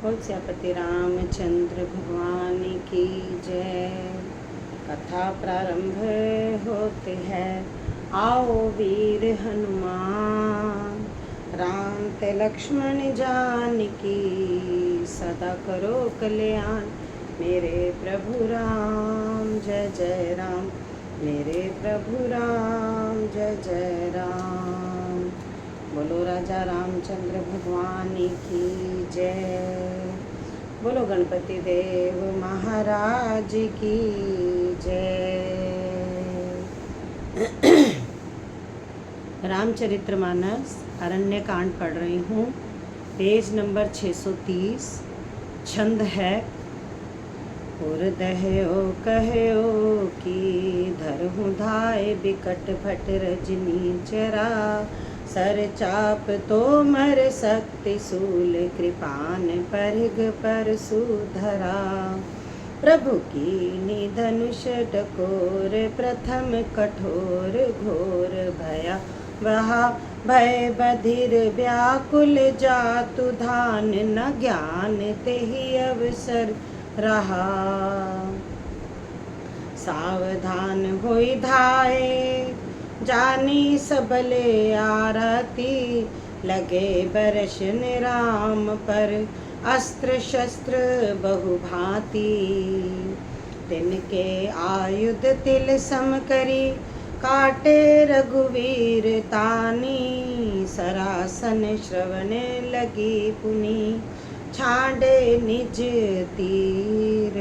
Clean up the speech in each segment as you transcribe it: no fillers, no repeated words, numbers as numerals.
बोल सियापति रामचंद्र भगवान की जय। कथा प्रारंभ होते है। आओ वीर हनुमान, राम ते लक्ष्मण जानकी, सदा करो कल्याण मेरे प्रभु राम। जय जय राम मेरे प्रभु राम, जय जय राम। बोलो राजा रामचंद्र भगवान की जय। बोलो गणपति देव महाराज की जय। रामचरितमानस अरण्य कांड पढ़ रही हूँ। Page number 630। छंद है उर्दहयो कहयो की, धरहु धाय बिकट भट रजनी चरा, सर चाप तो मर शक्ति शूल, कृपान परिग परशुधरा। प्रभु की निधनुष डकोर, प्रथम कठोर घोर भया वहा, भय बधिर व्याकुल जातु धान, न ज्ञान तेहि अवसर रहा। सावधान होई धाये जानी सबले आरती, लगे बरसन राम पर अस्त्र शस्त्र बहुभांति। तिनके आयुध तिल सम करी, काटे रघुवीर तानी, सरासन श्रवण लगी पुनि, छाड़े निज तीर।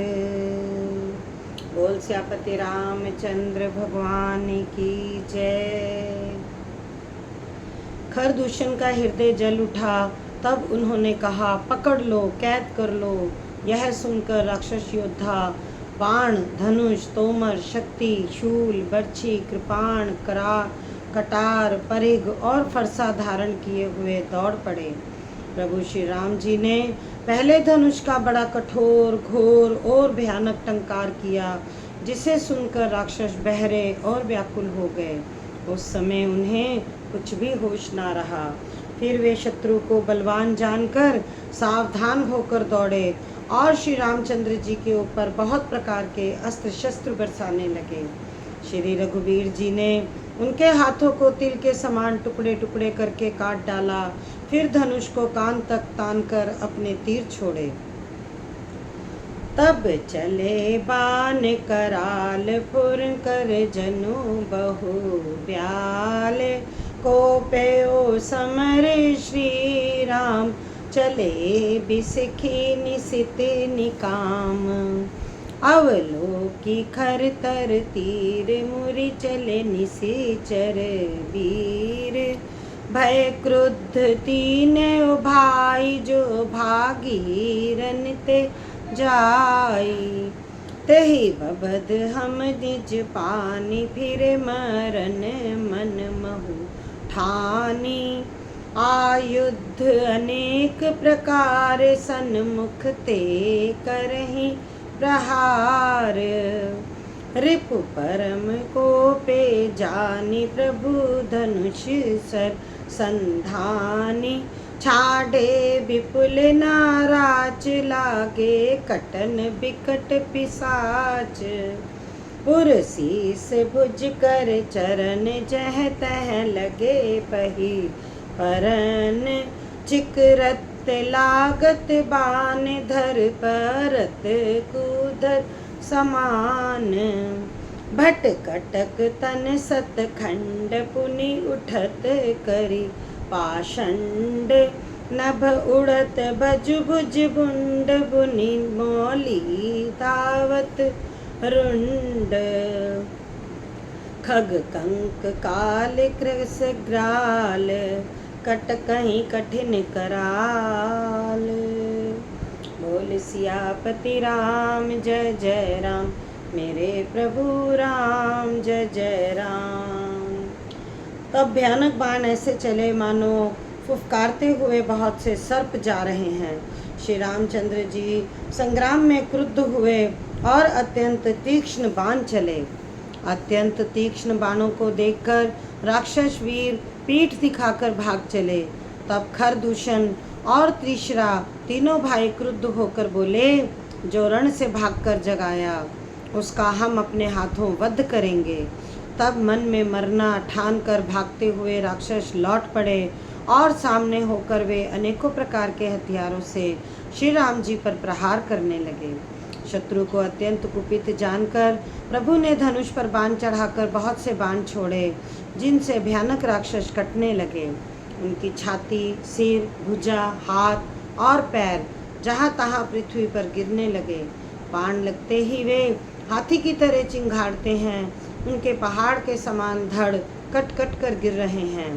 बोल सियापति रामचंद्र भगवान की जय। खरदूषण का हृदय जल उठा। तब उन्होंने कहा, पकड़ लो, कैद कर लो। यह सुनकर राक्षस योद्धा बाण, धनुष, तोमर, शक्ति, शूल, बर्छी, कृपाण, कटार, परिघ और फरसा धारण किए हुए दौड़ पड़े। प्रभु श्री राम जी ने पहले धनुष का बड़ा कठोर, घोर और भयानक टंकार किया, जिसे सुनकर राक्षस बहरे और व्याकुल हो गए। उस समय उन्हें कुछ भी होश ना रहा। फिर वे शत्रु को बलवान जानकर सावधान होकर दौड़े और श्री रामचंद्र जी के ऊपर बहुत प्रकार के अस्त्र शस्त्र बरसाने लगे। श्री रघुवीर जी ने उनके हाथों को तिल के समान टुकड़े टुकड़े करके काट डाला। फिर धनुष को कान तक तान कर अपने तीर छोड़े। तब चले बाण कराल, फुर कर जनु बहु ब्याल, को पेओ समर श्री राम, चले बिसखी निशित निकाम। अवलोकी खर तर तीर, मुरि चले निशिचर वीर, भय क्रुद्ध तीनों भाई, जो भागीरन ते जाई। तेहि बबद हम निज पानी, फिर मरन मन महु ठानी। आयुध अनेक प्रकार, सन्मुख ते करहि प्रहार। रिपु परम को पे जानी, प्रभु धनुष सर संधानी। छाड़े विपुल नाराज, लागे कटन बिकट पिसाच। पुरसीस भुज कर चरण, जह तह लगे पही परन। चिकरत लागत बान, धर परत कूधर समान। भट कटक तन सतखंड, पुनि उठत करी पाषंड। नभ उड़त भज भुज बुंड, बुनि मौली धावत रुंड। खग कंक काल कृस ग्राल, कट कहीं कठिन कराल। बोल सियापति राम जय जय राम, मेरे प्रभु राम जय जय राम। तब भयानक बाण ऐसे चले मानो फुफकारते हुए बहुत से सर्प जा रहे हैं। श्री रामचंद्र जी संग्राम में क्रुद्ध हुए और अत्यंत तीक्ष्ण बाण चले। अत्यंत तीक्ष्ण बाणों को देखकर राक्षस वीर पीठ दिखाकर भाग चले। तब खरदूषण और तीसरा तीनों भाई क्रुद्ध होकर बोले, जो रण से भागकर जगाया उसका हम अपने हाथों वध करेंगे। तब मन में मरना ठान कर भागते हुए राक्षस लौट पड़े और सामने होकर वे अनेकों प्रकार के हथियारों से श्री राम जी पर प्रहार करने लगे। शत्रु को अत्यंत कुपित जानकर प्रभु ने धनुष पर बाण चढ़ाकर बहुत से बाण छोड़े, जिनसे भयानक राक्षस कटने लगे। उनकी छाती, सिर, भुजा, हाथ और पैर जहाँ तहाँ पृथ्वी पर गिरने लगे। बाण लगते ही वे हाथी की तरह चिंघाड़ते हैं। उनके पहाड़ के समान धड़ कट कट कर गिर रहे हैं।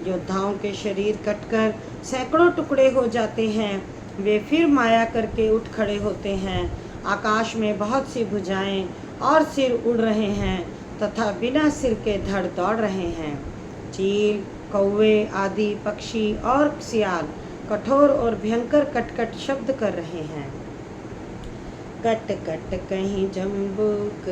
योद्धाओं के शरीर कटकर सैकड़ों टुकड़े हो जाते हैं। वे फिर माया करके उठ खड़े होते हैं। आकाश में बहुत सी भुजाएं और सिर उड़ रहे हैं तथा बिना सिर के धड़ दौड़ रहे हैं। चील, कौवे आदि पक्षी और सियार कठोर और भयंकर कटकट शब्द कर रहे हैं। कट कट कहीं जम्बुक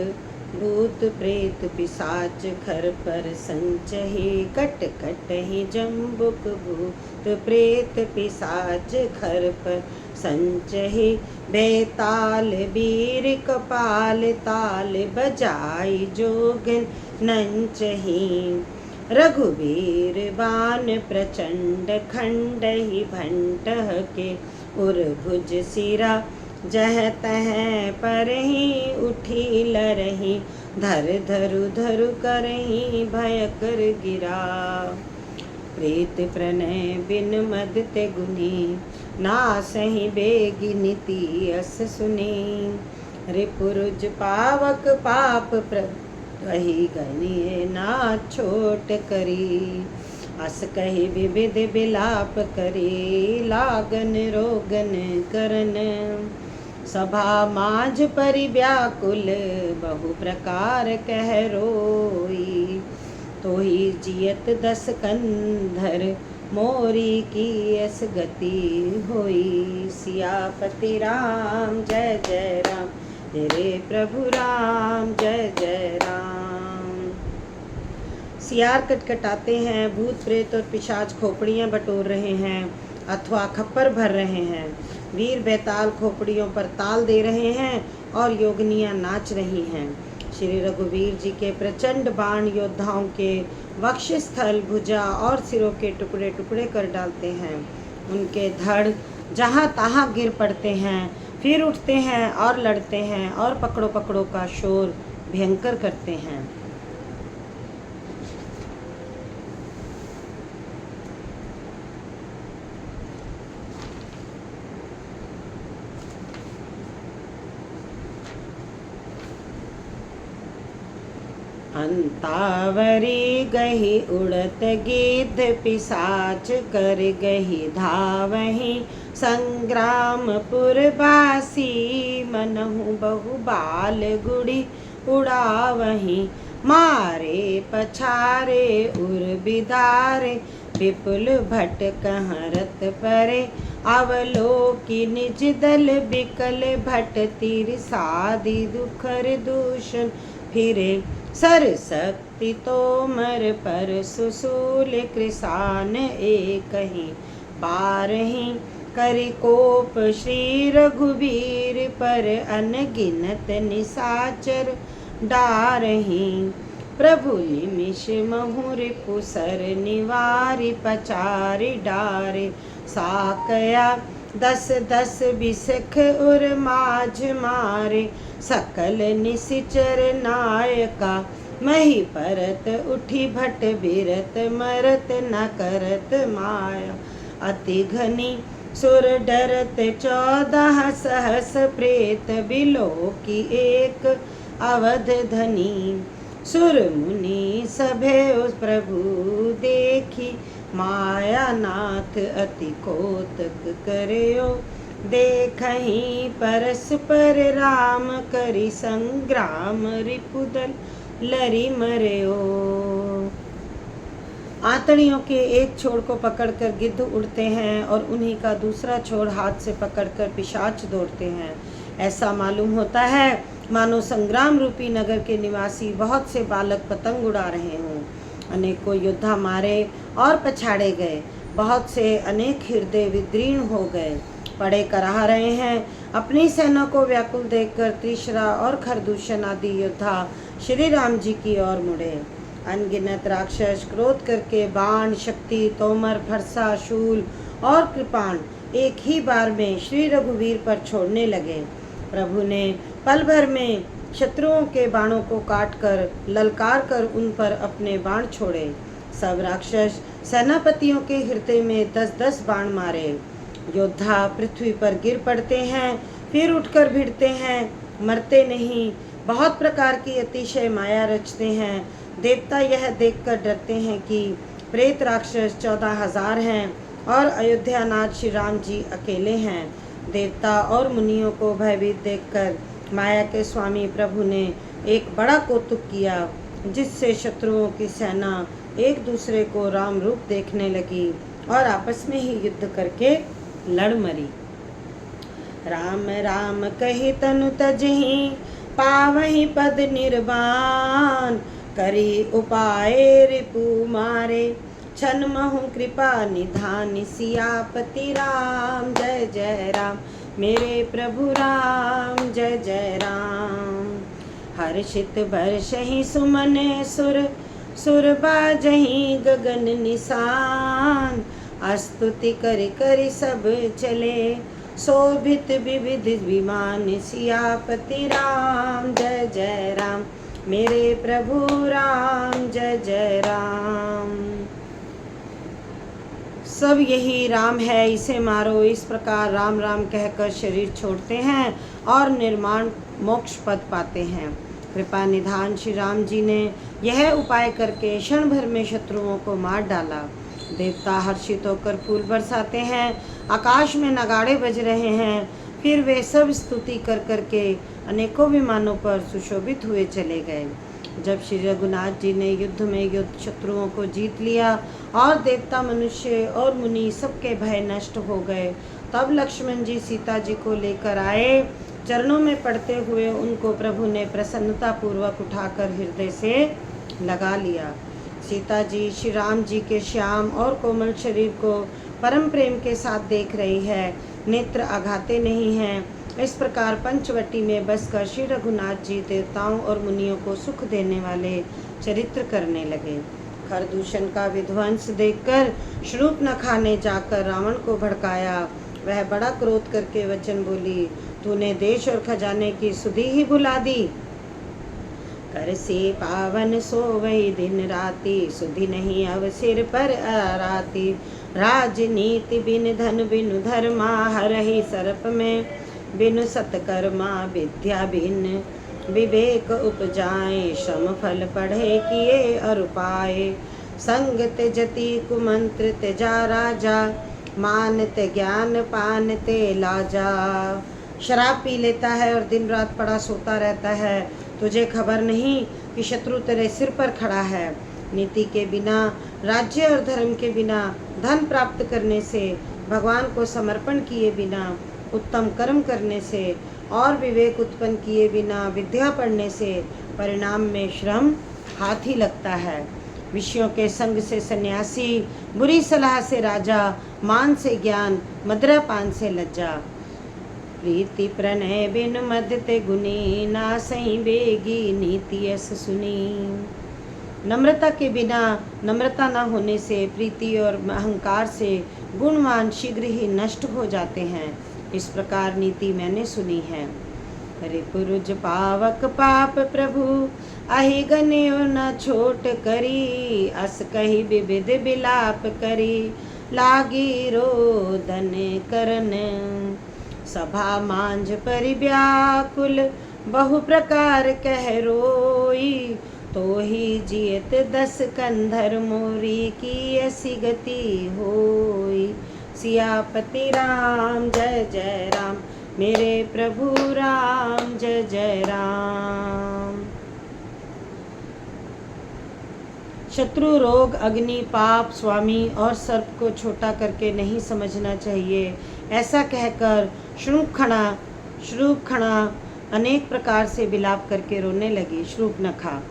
भूत प्रेत पिशाच घर पर संचही। कट कट ही जम्बुक भूत प्रेत पिशाच घर पर संचही। बेताल वीर कपाल ताल बजाई जोगन नंचही। रघुवीर बाण प्रचंड खंड ही भंटह के उर्भुज सिरा। जह तह पर ही उठी लरही धर धरु धरु करही भयकर गिरा। प्रीत प्रणय बिन मद ते गुनी नासहि बेगिनती अस सुनी। रिपुरुज पावक पाप वही गनिए ना छोट करी। अस कही विविध बिलाप करी लागन रोगन करन। सभा माज परि व्याकुल बहु प्रकार कह रोई। तो ही जियत दस कंधर मोरी की अस गति होई। सियापति राम जय जय राम तेरे प्रभु राम जय जय राम। सियार कटकटाते हैं, भूत प्रेत और पिशाच खोपड़ियाँ बटोर रहे हैं अथवा खप्पर भर रहे हैं। वीर बेताल खोपड़ियों पर ताल दे रहे हैं और योगनियाँ नाच रही हैं। श्री रघुवीर जी के प्रचंड बाण योद्धाओं के वक्षस्थल, भुजा और सिरों के टुकड़े टुकड़े कर डालते हैं। उनके धड़ जहाँ तहाँ गिर पड़ते हैं, फिर उठते हैं और लड़ते हैं और पकड़ो पकड़ो का शोर भयंकर करते हैं। अंतावरी गही उड़त गिद्ध पिशाच कर गही धावही। संग्रामपुर बासी मनहु बहु बाल गुड़ी उड़ावही। मारे पछारे उर बिदारे विपुल भट कहरत परे। अवलोकी निज दल बिकल भट तीर साधि दुखर दूषण फिरे। सर शक्ति तोमर पर सुसूल कृसान एक ही बारही। करि कोप श्री रघुवीर पर अनगिनत निशाचर डारही। प्रभु निमिष महुर पुसर निवारि पचारि डारे। साकया दस दस बिसख उर माझ मारे। सकल निसिचर नायका मही परत उठी भट बिरत मरत न करत माया। अति घनी सुर डरत 14 सहस प्रेत बिलो की एक अवध धनी। सुर मुनि सभे उस प्रभु देखी माया नाथ अति कोतक करयो। देखहीं परस्पर राम करि संग्राम रिपुदल लरि मरयो। आंतड़ियों के एक छोर को पकड़कर गिद्ध उड़ते हैं और उन्हीं का दूसरा छोर हाथ से पकड़कर पिशाच दौड़ते हैं। ऐसा मालूम होता है मानो संग्राम रूपी नगर के निवासी बहुत से बालक पतंग उड़ा रहे हों। अनेकों योद्धा मारे और पछाड़े गए, बहुत से अनेक हृदय विदीर्ण हो गए। पड़े कराह रहे हैं। अपनी सेना को व्याकुल देखकर तीसरा और खरदूषण आदि योद्धा श्री राम जी की ओर मुड़े। अनगिनत राक्षस क्रोध करके बाण, शक्ति, तोमर, फरसा, शूल और कृपाण एक ही बार में श्री रघुवीर पर छोड़ने लगे। प्रभु ने पल भर में शत्रुओं के बाणों को काटकर ललकार कर उन पर अपने बाण छोड़े। सब राक्षस सेनापतियों के हृदय में 10-10 बाण मारे। योद्धा पृथ्वी पर गिर पड़ते हैं, फिर उठकर भिड़ते हैं, मरते नहीं। बहुत प्रकार की अतिशय माया रचते हैं। देवता यह देखकर डरते हैं कि प्रेत राक्षस 14,000 हैं और अयोध्यानाथ श्री राम जी अकेले हैं। देवता और मुनियों को भयभीत देखकर माया के स्वामी प्रभु ने एक बड़ा कौतुक किया, जिससे शत्रुओं की सेना एक दूसरे को राम रूप देखने लगी और आपस में ही युद्ध करके लड़ मरी। राम राम कही तनु तजहि, पावहि पद निर्वाण, करी उपाय रिपु मारे, छन महु कृपा निधान, सियापति राम जय जय राम, मेरे प्रभु राम जय जय राम। हर्षित बरसहि सुमन सुर, सुर बाजहि गगन निशान, स्तुति करि करि सब चले, शोभित विविध विमान, सियापति राम जय जय राम, मेरे प्रभु राम जय जय राम। सब यही राम है, इसे मारो, इस प्रकार राम राम कहकर शरीर छोड़ते हैं और निर्माण मोक्ष पद पाते हैं। कृपा निधान श्री राम जी ने यह उपाय करके क्षण भर में शत्रुओं को मार डाला। देवता हर्षित होकर फूल बरसाते हैं, आकाश में नगाड़े बज रहे हैं। फिर वे सब स्तुति कर करके अनेकों विमानों पर सुशोभित हुए चले गए। जब श्री रघुनाथ जी ने युद्ध में शत्रुओं को जीत लिया और देवता, मनुष्य और मुनि सबके भय नष्ट हो गए, तब लक्ष्मण जी सीता जी को लेकर आए। चरणों में पड़ते हुए उनको प्रभु ने प्रसन्नता पूर्वक उठाकर हृदय से लगा लिया। सीता जी श्री राम जी के श्याम और कोमल शरीर को परम प्रेम के साथ देख रही है, नेत्र आघाते नहीं हैं। इस प्रकार पंचवटी में बसकर श्री रघुनाथ जी देवताओं और मुनियों को सुख देने वाले चरित्र करने लगे। खरदूषण का विध्वंस देखकर शूर्पणखा ने जाकर रावण को भड़काया। वह बड़ा क्रोध करके वचन बोली, तूने देश और खजाने की सुधि ही भुला दी। कर से पावन सोवई दिन राति, सुधि नहीं अब सिर पर आराती। राजनीति बिन धन बिनु धर्मा, हरहि सरप में बिनु सतकर्मा। विद्या बिन विवेक उपजाए, श्रम फल पढ़े किए और उपाय। संग त्यजति कुमंत्र त्यजा राजा, मानते ज्ञान पानते लाजा। शराब पी लेता है और दिन रात पड़ा सोता रहता है। तुझे खबर नहीं कि शत्रु तेरे सिर पर खड़ा है। नीति के बिना, राज्य और धर्म के बिना, धन प्राप्त करने से, भगवान को समर्पण किए बिना, उत्तम कर्म करने से और विवेक उत्पन्न किए बिना विद्या पढ़ने से परिणाम में श्रम हाथ ही लगता है। विषयों के संग से सन्यासी, बुरी सलाह से राजा, मान से ज्ञान, मदिरा पान से लज्जा। प्रीति प्रणय बिन मद ते गुनी, ना सही बेगी नीति यस सुनी। नम्रता के बिना, नम्रता न होने से, प्रीति और अहंकार से गुणवान शीघ्र ही नष्ट हो जाते हैं। इस प्रकार नीति मैंने सुनी है। रिपुरुज पावक पाप प्रभु, अहि गन्यो न छोट करी। अस कही विविध बिलाप करी, लागी रोदन करन। सभा मांझ परिव्याकुल, बहु प्रकार कह रोई। तो ही जियत 10 कंधर, मोरी की ऐसी गति होई। सियापति राम जय जय राम, मेरे प्रभु राम जय जय राम। शत्रु, रोग, अग्नि, पाप, स्वामी और सर्प को छोटा करके नहीं समझना चाहिए। ऐसा कहकर शूर्पणखा अनेक प्रकार से विलाप करके रोने लगी। शूर्पणखा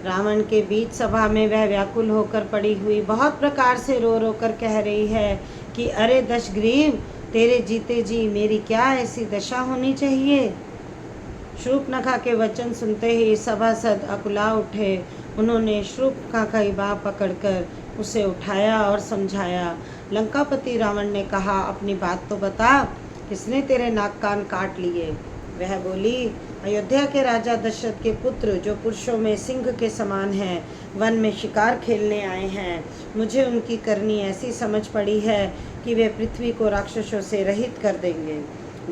रावण के बीच सभा में वह व्याकुल होकर पड़ी हुई बहुत प्रकार से रो रो कर कह रही है कि अरे दशग्रीव, तेरे जीते जी मेरी क्या ऐसी दशा होनी चाहिए। शूर्पणखा के वचन सुनते ही सभासद अकुला उठे। उन्होंने शूर्पणखा की बाह पकड़कर उसे उठाया और समझाया। लंकापति रावण ने कहा, अपनी बात तो बता, किसने तेरे नाक कान काट लिए। वह बोली, अयोध्या के राजा दशरथ के पुत्र, जो पुरुषों में सिंह के समान हैं, वन में शिकार खेलने आए हैं। मुझे उनकी करनी ऐसी समझ पड़ी है कि वे पृथ्वी को राक्षसों से रहित कर देंगे।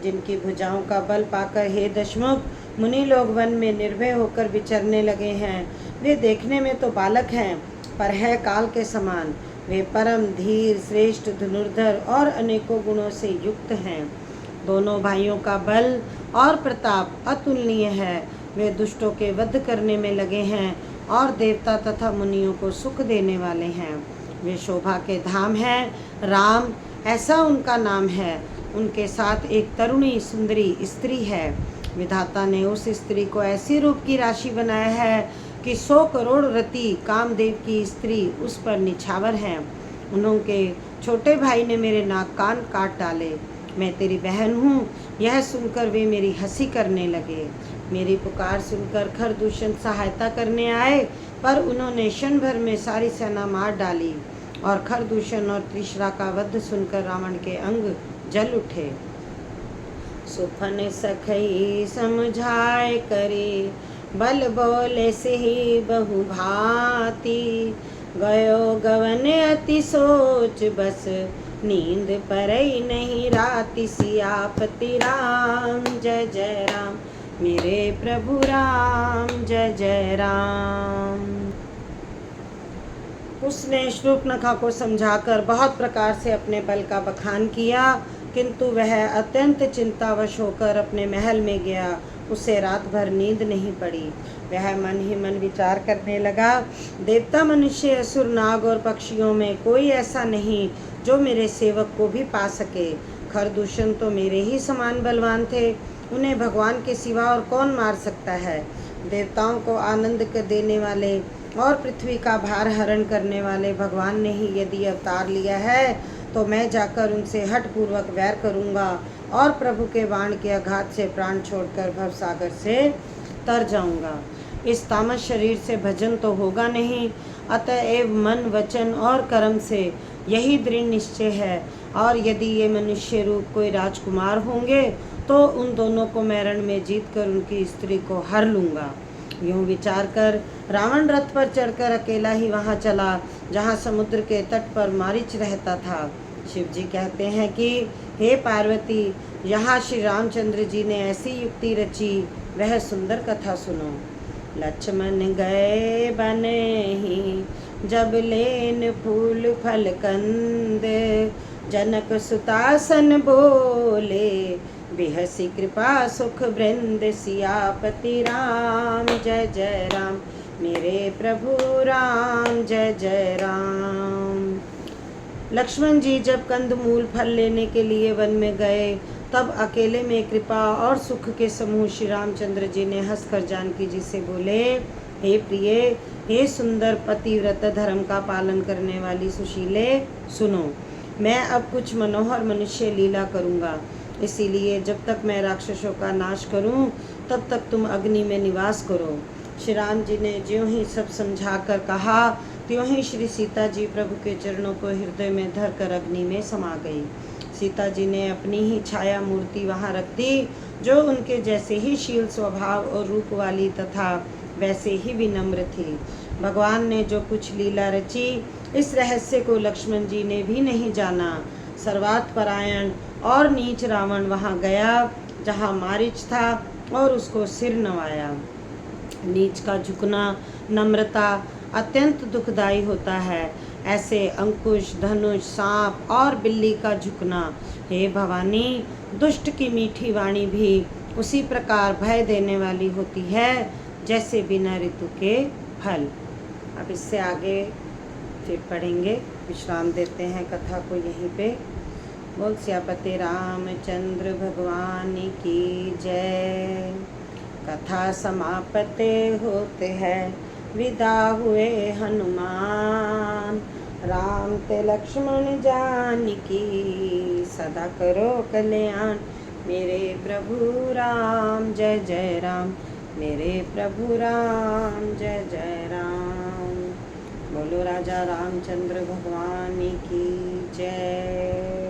जिनकी भुजाओं का बल पाकर हे दशमुख मुनि लोग वन में निर्भय होकर विचरने लगे हैं, वे देखने में तो बालक हैं, पर है काल के समान। वे परम धीर, श्रेष्ठ, धनुर्धर और अनेकों गुणों से युक्त हैं। दोनों भाइयों का बल और प्रताप अतुलनीय है। वे दुष्टों के वध करने में लगे हैं और देवता तथा मुनियों को सुख देने वाले हैं। वे शोभा के धाम हैं, राम ऐसा उनका नाम है। उनके साथ एक तरुणी सुंदरी स्त्री है। विधाता ने उस स्त्री को ऐसी रूप की राशि बनाया है कि 100 करोड़ रति कामदेव की स्त्री उस पर निछावर हैं। उनके छोटे भाई ने मेरे नाक कान काट डाले। मैं तेरी बहन हूँ, यह सुनकर वे मेरी हंसी करने लगे। मेरी पुकार सुनकर खरदूषण सहायता करने आए, पर उन्होंने क्षण भर में सारी सेना मार डाली और खरदूषण और त्रिशरा का वध सुनकर रावण के अंग जल उठे। सुफन सखई समझाए करे, बल बोले से ही बहु भांति। गयो गवन अति सोच बस, नींद परई नहीं राति। सियापति राम जय जय राम, मेरे प्रभु राम जय जय राम। उसने शूर्पणखा को समझाकर बहुत प्रकार से अपने बल का बखान किया, किंतु वह अत्यंत चिंतावश होकर अपने महल में गया। उसे रात भर नींद नहीं पड़ी। वह मन ही मन विचार करने लगा, देवता, मनुष्य, असुर, नाग और पक्षियों में कोई ऐसा नहीं जो मेरे सेवक को भी पा सके। खरदूषण तो मेरे ही समान बलवान थे, उन्हें भगवान के सिवा और कौन मार सकता है। देवताओं को आनंद देने वाले और पृथ्वी का भार हरण करने वाले भगवान ने ही यदि अवतार लिया है, तो मैं जाकर उनसे हठपूर्वक वैर करूंगा और प्रभु के बाण के आघात से प्राण छोड़कर भवसागर से तर जाऊंगा। इस तामस शरीर से भजन तो होगा नहीं, अतएव मन, वचन और कर्म से यही दृढ़ निश्चय है। और यदि ये मनुष्य रूप कोई राजकुमार होंगे, तो उन दोनों को मैं रण में जीत कर उनकी स्त्री को हर लूँगा। यूँ विचार कर रावण रथ पर चढ़कर अकेला ही वहाँ चला, जहाँ समुद्र के तट पर मारीच रहता था। शिव जी कहते हैं कि हे पार्वती, यहाँ श्री रामचंद्र जी ने ऐसी युक्ति रची, वह सुंदर कथा सुनो। लक्ष्मण गए बने ही जब लेन फूल फल कंद, जनक सुतासन बोले बिहसी कृपा सुख वृंद। सियापति राम जय जय राम, मेरे प्रभु राम जय जय राम। लक्ष्मण जी जब कंदमूल फल लेने के लिए वन में गए, तब अकेले में कृपा और सुख के समूह श्री रामचंद्र जी ने हंसकर जानकी जी से बोले, हे प्रिय, हे सुंदर पतिव्रत, धर्म का पालन करने वाली सुशीले, सुनो। मैं अब कुछ मनोहर मनुष्य लीला करूँगा, इसीलिए जब तक मैं राक्षसों का नाश करूं, तब तक तुम अग्नि में निवास करो। श्री राम जी ने ज्यों ही सब समझा कर कहा, त्यों ही श्री सीता जी प्रभु के चरणों को हृदय में धरकर अग्नि में समा गई। सीता जी ने अपनी ही छाया मूर्ति वहाँ रख दी, जो उनके जैसे ही शील स्वभाव और रूप वाली तथा वैसे ही विनम्र थी। भगवान ने जो कुछ लीला रची, इस रहस्य को लक्ष्मण जी ने भी नहीं जाना। सर्वार्थ परायण और नीच रावण वहाँ गया जहाँ मारीच था और उसको सिर नवाया। नीच का झुकना, नम्रता अत्यंत दुखदायी होता है। ऐसे अंकुश, धनुष, सांप और बिल्ली का झुकना, हे भवानी, दुष्ट की मीठी वाणी भी उसी प्रकार भय देने वाली होती है जैसे बिना ऋतु के फल। अब इससे आगे फिर पढ़ेंगे, विश्राम देते हैं कथा को यहीं पे। बोल सियापति रामचंद्र भगवान की जय। कथा समाप्त होते हैं, विदा हुए हनुमान। राम ते लक्ष्मण जानकी सदा करो कल्याण। मेरे प्रभु राम जय जय राम, मेरे प्रभु राम जय जय राम। बोलो राजा रामचंद्र भगवान की जय।